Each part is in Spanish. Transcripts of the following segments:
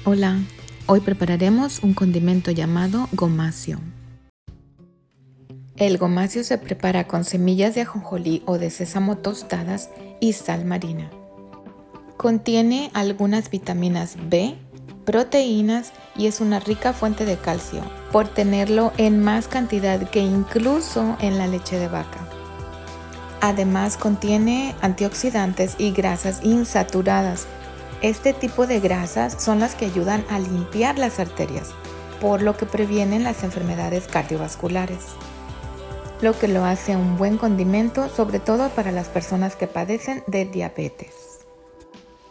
Hola, hoy prepararemos un condimento llamado gomasio. El gomasio se prepara con semillas de ajonjolí o de sésamo tostadas y sal marina. Contiene algunas vitaminas B, proteínas y es una rica fuente de calcio, por tenerlo en más cantidad que incluso en la leche de vaca. Además contiene antioxidantes y grasas insaturadas. Este tipo de grasas son las que ayudan a limpiar las arterias, por lo que previenen las enfermedades cardiovasculares, lo que lo hace un buen condimento, sobre todo para las personas que padecen de diabetes.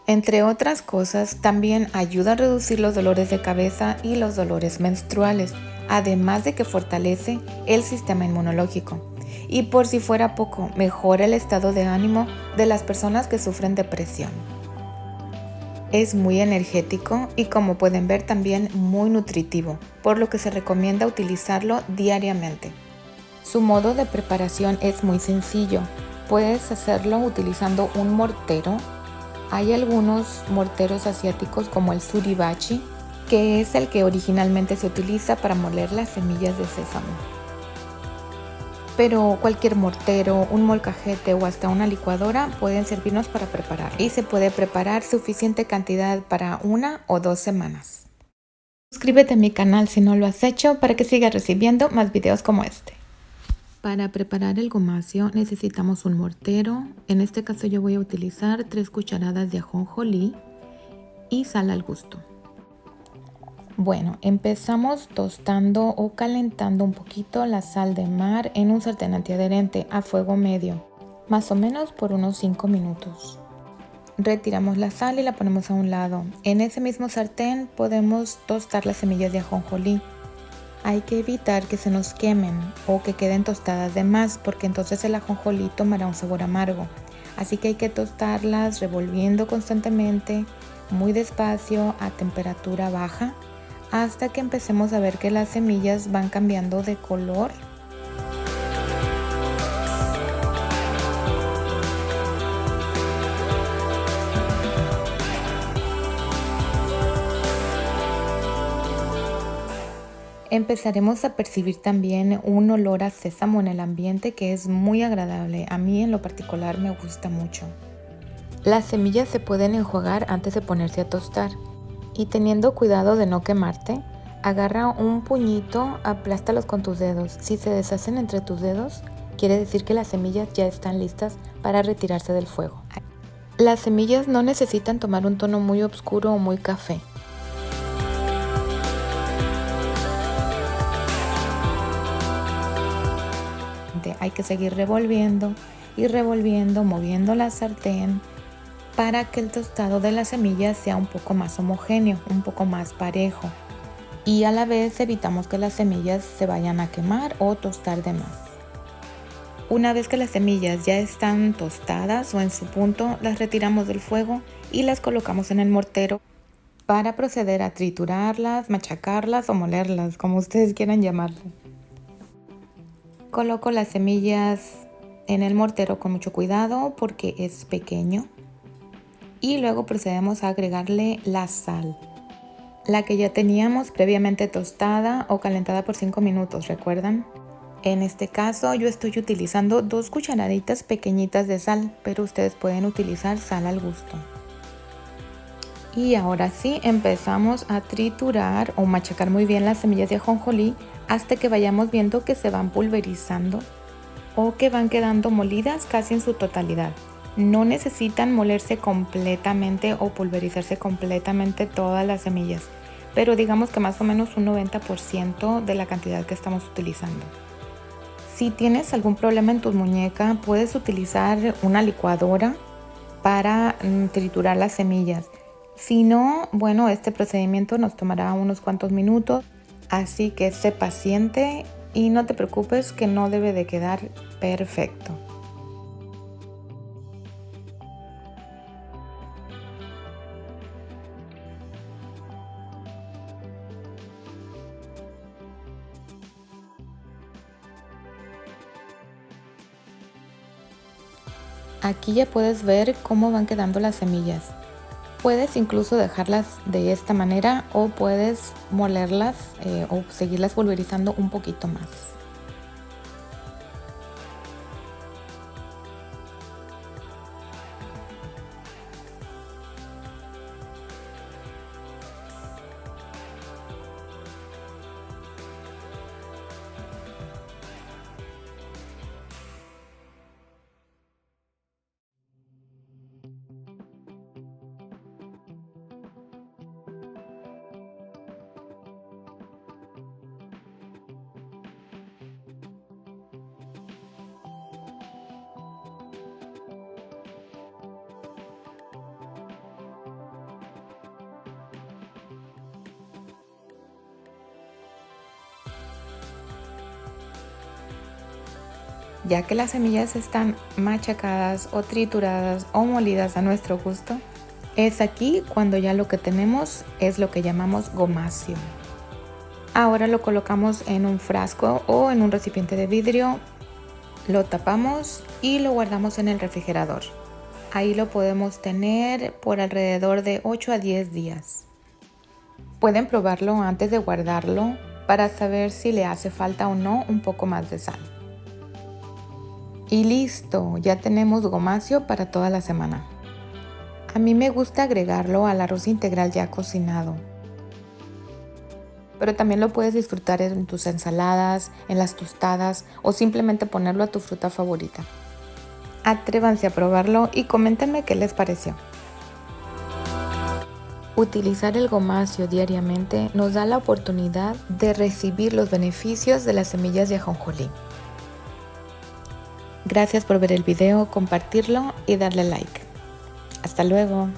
Entre otras cosas, también ayuda a reducir los dolores de cabeza y los dolores menstruales, además de que fortalece el sistema inmunológico. Y por si fuera poco, mejora el estado de ánimo de las personas que sufren depresión. Es muy energético y, como pueden ver, también muy nutritivo, por lo que se recomienda utilizarlo diariamente. Su modo de preparación es muy sencillo. Puedes hacerlo utilizando un mortero. Hay algunos morteros asiáticos como el suribachi, que es el que originalmente se utiliza para moler las semillas de sésamo. Pero cualquier mortero, un molcajete o hasta una licuadora pueden servirnos para preparar, y se puede preparar suficiente cantidad para 1 o 2 semanas. Suscríbete a mi canal si no lo has hecho para que sigas recibiendo más videos como este. Para preparar el gomasio necesitamos un mortero. En este caso yo voy a utilizar 3 cucharadas de ajonjolí y sal al gusto. Bueno, empezamos tostando o calentando un poquito la sal de mar en un sartén antiadherente a fuego medio, más o menos por unos 5 minutos. Retiramos la sal y la ponemos a un lado. En ese mismo sartén podemos tostar las semillas de ajonjolí. Hay que evitar que se nos quemen o que queden tostadas de más, porque entonces el ajonjolí tomará un sabor amargo. Así que hay que tostarlas revolviendo constantemente, muy despacio, a temperatura baja, hasta que empecemos a ver que las semillas van cambiando de color. Empezaremos a percibir también un olor a sésamo en el ambiente que es muy agradable. A mí en lo particular me gusta mucho. Las semillas se pueden enjuagar antes de ponerse a tostar, y teniendo cuidado de no quemarte, agarra un puñito, aplástalos con tus dedos. Si se deshacen entre tus dedos, quiere decir que las semillas ya están listas para retirarse del fuego. Las semillas no necesitan tomar un tono muy oscuro o muy café. Hay que seguir revolviendo y revolviendo, moviendo la sartén para que el tostado de las semillas sea un poco más homogéneo, un poco más parejo. Y a la vez evitamos que las semillas se vayan a quemar o tostar de más. Una vez que las semillas ya están tostadas o en su punto, las retiramos del fuego y las colocamos en el mortero para proceder a triturarlas, machacarlas o molerlas, como ustedes quieran llamarlo. Coloco las semillas en el mortero con mucho cuidado porque es pequeño, y luego procedemos a agregarle la sal, la que ya teníamos previamente tostada o calentada por 5 minutos, ¿recuerdan? En este caso yo estoy utilizando 2 cucharaditas pequeñitas de sal, pero ustedes pueden utilizar sal al gusto. Y ahora sí empezamos a triturar o machacar muy bien las semillas de ajonjolí hasta que vayamos viendo que se van pulverizando o que van quedando molidas casi en su totalidad. No necesitan molerse completamente o pulverizarse completamente todas las semillas, pero digamos que más o menos un 90% de la cantidad que estamos utilizando. Si tienes algún problema en tu muñeca, puedes utilizar una licuadora para triturar las semillas. Si no, bueno, este procedimiento nos tomará unos cuantos minutos, así que sé paciente y no te preocupes, que no debe de quedar perfecto. Aquí ya puedes ver cómo van quedando las semillas. Puedes incluso dejarlas de esta manera o puedes molerlas o seguirlas pulverizando un poquito más. Ya que las semillas están machacadas o trituradas o molidas a nuestro gusto, es aquí cuando ya lo que tenemos es lo que llamamos gomacio. Ahora lo colocamos en un frasco o en un recipiente de vidrio, lo tapamos y lo guardamos en el refrigerador. Ahí lo podemos tener por alrededor de 8 a 10 días. Pueden probarlo antes de guardarlo para saber si le hace falta o no un poco más de sal. Y listo, ya tenemos gomacio para toda la semana. A mí me gusta agregarlo al arroz integral ya cocinado. Pero también lo puedes disfrutar en tus ensaladas, en las tostadas o simplemente ponerlo a tu fruta favorita. Atrévanse a probarlo y coméntenme qué les pareció. Utilizar el gomacio diariamente nos da la oportunidad de recibir los beneficios de las semillas de ajonjolí. Gracias por ver el video, compartirlo y darle like. Hasta luego.